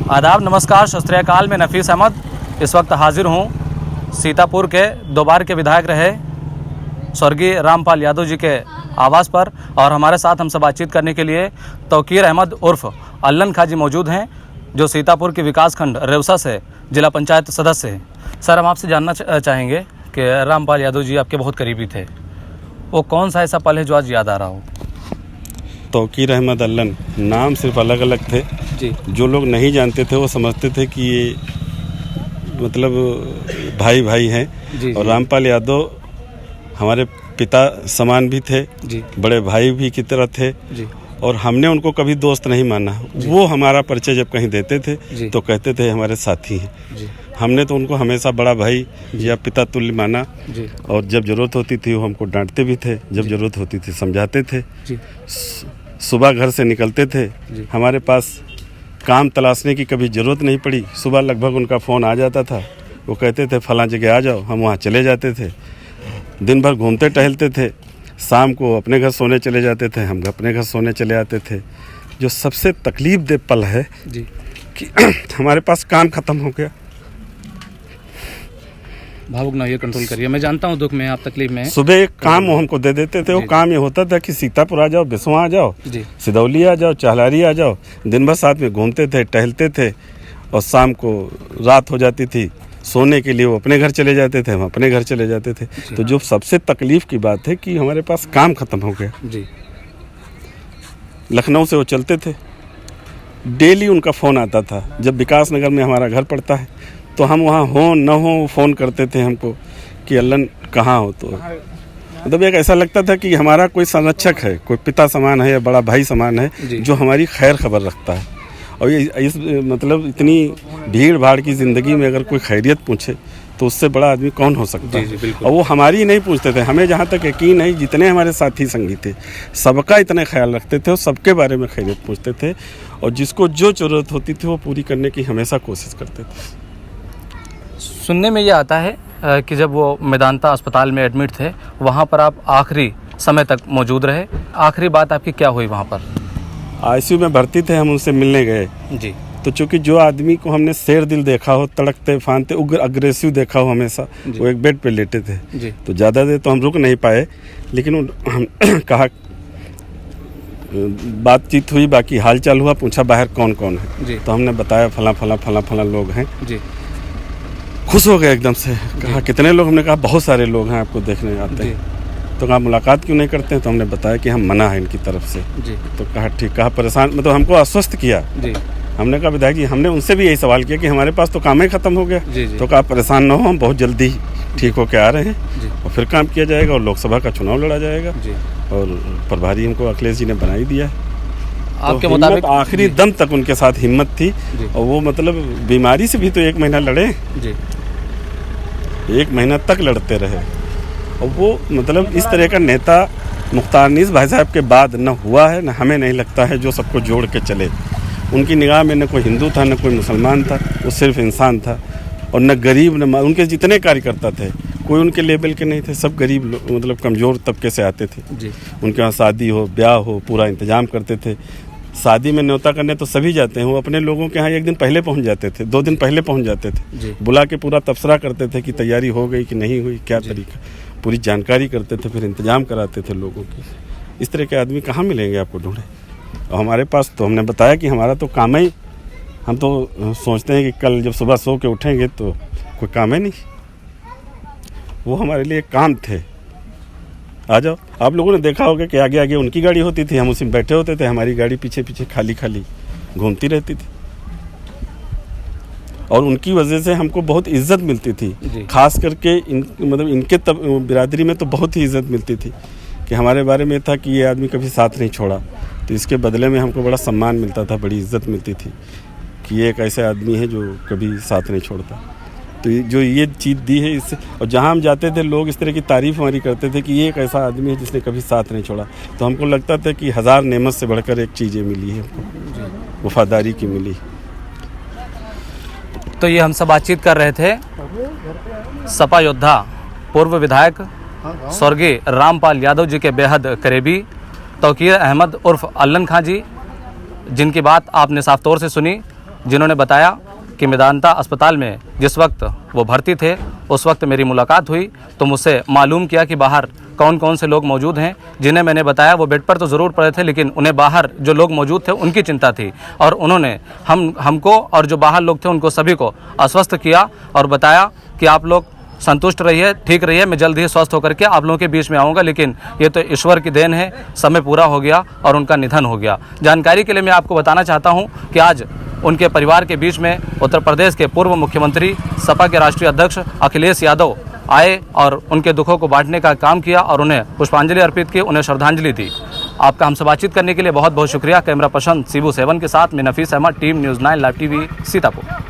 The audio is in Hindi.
आदाब, नमस्कार, सत श्री अकाल। मैं नफीस अहमद इस वक्त हाजिर हूँ सीतापुर के 2 बार के विधायक रहे स्वर्गीय रामपाल यादव जी के आवास पर, और हमारे साथ हमसे बातचीत करने के लिए तौकीर अहमद उर्फ अल्लन खां जी मौजूद हैं, जो सीतापुर के विकासखंड रेवसा से जिला पंचायत सदस्य हैं। सर, हम आपसे जानना चाहेंगे कि रामपाल यादव जी आपके बहुत करीबी थे, वो कौन सा ऐसा पल है जो आज याद आ रहा हो? तौकीर अहमद अल्लन, नाम सिर्फ अलग अलग थे जी। जो लोग नहीं जानते थे वो समझते थे कि ये मतलब भाई भाई हैं। जी, और जी। रामपाल यादव हमारे पिता समान भी थे जी बड़े भाई भी की तरह थे, जी और हमने उनको कभी दोस्त नहीं माना। वो हमारा परिचय जब कहीं देते थे जी। तो कहते थे हमारे साथी हैं। जी हमने तो उनको हमेशा बड़ा भाई या पिता तुल्य माना, जी और जब ज़रूरत होती थी वो हमको डांटते भी थे, जब ज़रूरत होती थी समझाते थे। जी सुबह घर से निकलते थे, जी। हमारे पास काम तलाशने की कभी ज़रूरत नहीं पड़ी। सुबह लगभग उनका फ़ोन आ जाता था, वो कहते थे फलां जगह आ जाओ, हम वहाँ चले जाते थे। दिन भर घूमते टहलते थे, शाम को अपने घर सोने चले जाते थे, हम अपने घर सोने चले आते थे। जो सबसे तकलीफ दे पल है जी कि हमारे पास काम ख़त्म हो गया। भावुक ना ये कंट्रोल करिए, मैं जानता हूँ दुख में आप, तकलीफ में हैं। सुबह एक काम वो हमको दे देते थे, वो जी। काम ये होता था कि सीतापुर आ जाओ, बिसवा आ जाओ, जी सिदौली आ जाओ, चाहलारी आ जाओ। दिन भर साथ में घूमते थे, टहलते थे, और शाम को रात हो जाती थी, सोने के लिए वो अपने घर चले जाते थे, हम अपने घर चले जाते थे। तो जो सबसे तकलीफ की बात है कि हमारे पास काम ख़त्म हो गया। जी लखनऊ से वो चलते थे, डेली उनका फ़ोन आता था। जब विकास नगर में हमारा घर पड़ता है तो हम वहाँ हों न हों फ़ोन करते थे हमको कि अल्लन कहाँ हो। तो मतलब एक ऐसा लगता था कि हमारा कोई संरक्षक है, कोई पिता समान है या बड़ा भाई समान है जो हमारी खैर खबर रखता है। और ये इस मतलब इतनी भीड़ भाड़ की ज़िंदगी में अगर कोई खैरियत पूछे तो उससे बड़ा आदमी कौन हो सकता जी, है। बिल्कुल। और वो हमारी नहीं पूछते थे, हमें जहाँ तक यकीन है जितने हमारे साथी संगी थे सबका इतना ख्याल रखते थे और सबके बारे में खैरियत पूछते थे, और जिसको जो ज़रूरत होती थी वो पूरी करने की हमेशा कोशिश करते थे। सुनने में ये आता है कि जब वो मेदांता अस्पताल में एडमिट थे, वहाँ पर आप आखिरी समय तक मौजूद रहे। आखिरी बात आपकी क्या हुई वहाँ पर? आईसीयू में भर्ती थे, हम उनसे मिलने गए। जी तो चूंकि जो आदमी को हमने शेर दिल देखा हो, तड़कते फानते उग्र अग्रेसिव देखा हो हमेशा, वो एक बेड पे लेटे थे। जी तो ज़्यादा देर तो हम रुक नहीं पाए, लेकिन हम कहा, बातचीत हुई, बाकी हाल चाल हुआ, पूछा बाहर कौन कौन है। जी तो हमने बताया फला फला फला फला लोग हैं। जी खुश हो गए एकदम से, कहा कितने लोग? हमने कहा बहुत सारे लोग हैं आपको देखने आते जी हैं। तो कहा मुलाकात क्यों नहीं करते हैं? तो हमने बताया कि हम मना है इनकी तरफ से। जी तो कहा ठीक, कहा परेशान, मतलब हमको आश्वस्त किया। जी हमने कहा विधायक जी, हमने उनसे भी यही सवाल किया कि हमारे पास तो काम ही ख़त्म हो गया। जी जी तो कहा परेशान ना हो, हम बहुत जल्दी ठीक होके आ रहे हैं जी और फिर काम किया जाएगा और लोकसभा का चुनाव लड़ा जाएगा। जी। और प्रभारी हमको अखिलेश जी ने बना ही दिया। आपके तो मुताबिक आखिरी दम तक उनके साथ हिम्मत थी, जी और वो मतलब बीमारी से भी तो 1 महीना लड़े, जी 1 महीना तक लड़ते रहे। और वो मतलब इस तरह का नेता मुख्तार अनीस भाई साहब के बाद न हुआ है, न हमें नहीं लगता है, जो सबको जोड़ के चले। उनकी निगाह में न कोई हिंदू था, न कोई मुसलमान था, वो सिर्फ इंसान था। और न गरीब न उनके जितने कार्यकर्ता थे कोई उनके लेवल के नहीं थे, सब गरीब लोग, मतलब कमज़ोर तबके से आते थे। जी उनके यहाँ शादी हो, ब्याह हो, पूरा इंतजाम करते थे। शादी में न्योता करने तो सभी जाते हैं, वो अपने लोगों के यहाँ 1 दिन पहले पहुँच जाते थे, 2 दिन पहले पहुँच जाते थे। जी बुला के पूरा तबसरा करते थे कि तैयारी हो गई कि नहीं हुई, क्या जी। तरीका, पूरी जानकारी करते थे, फिर इंतजाम कराते थे लोगों की। इस तरह के आदमी कहाँ मिलेंगे आपको ढूंढे? और हमारे पास तो हमने बताया कि हमारा तो काम ही, हम तो सोचते हैं कि कल जब सुबह सो के उठेंगे तो कोई काम है नहीं। वो हमारे लिए काम थे। आ जाओ, आप लोगों ने देखा होगा कि आगे आगे उनकी गाड़ी होती थी, हम उसी में बैठे होते थे, हमारी गाड़ी पीछे पीछे खाली खाली घूमती रहती थी। और उनकी वजह से हमको बहुत इज्जत मिलती थी, जी। खास करके मतलब इनके बिरादरी में तो बहुत ही इज्जत मिलती थी कि हमारे बारे में था कि ये आदमी कभी साथ नहीं छोड़ा, तो इसके बदले में हमको बड़ा सम्मान मिलता था, बड़ी इज्जत मिलती थी कि ये एक ऐसा आदमी है जो कभी साथ नहीं छोड़ता। तो जो ये चीज़ दी है इससे, और जहाँ हम जाते थे लोग इस तरह की तारीफ़ हमारी करते थे कि ये एक ऐसा आदमी है जिसने कभी साथ नहीं छोड़ा। तो हमको लगता था कि 1000 नेमत से बढ़कर एक चीज़ें मिली है हमको, वफादारी की मिली। तो ये हमसे बातचीत कर रहे थे सपा योद्धा पूर्व विधायक स्वर्गीय रामपाल यादव जी के बेहद करीबी तौकीर अहमद उर्फ अल्लन खां जी, जिनकी बात आपने साफ तौर से सुनी। जिन्होंने बताया कि मेदांता अस्पताल में जिस वक्त वो भर्ती थे उस वक्त मेरी मुलाकात हुई तो मुझसे मालूम किया कि बाहर कौन कौन से लोग मौजूद हैं, जिन्हें मैंने बताया वो बेड पर तो ज़रूर पड़े थे लेकिन उन्हें बाहर जो लोग मौजूद थे उनकी चिंता थी, और उन्होंने हमको और जो बाहर लोग थे उनको सभी को आश्वस्त किया और बताया कि आप लोग संतुष्ट रहिए, ठीक रहिए, मैं जल्द ही स्वस्थ होकर के आप लोगों के बीच में आऊँगा। लेकिन ये तो ईश्वर की देन है, समय पूरा हो गया और उनका निधन हो गया। जानकारी के लिए मैं आपको बताना चाहता हूँ कि आज उनके परिवार के बीच में उत्तर प्रदेश के पूर्व मुख्यमंत्री, सपा के राष्ट्रीय अध्यक्ष अखिलेश यादव आए और उनके दुखों को बांटने का काम किया और उन्हें पुष्पांजलि अर्पित की, उन्हें श्रद्धांजलि दी। आपका हमसे बातचीत करने के लिए बहुत बहुत शुक्रिया। कैमरा पर्सन शिबू 7 के साथ मैं Nafees Ahmad, team news 9 live TV, Sitapur.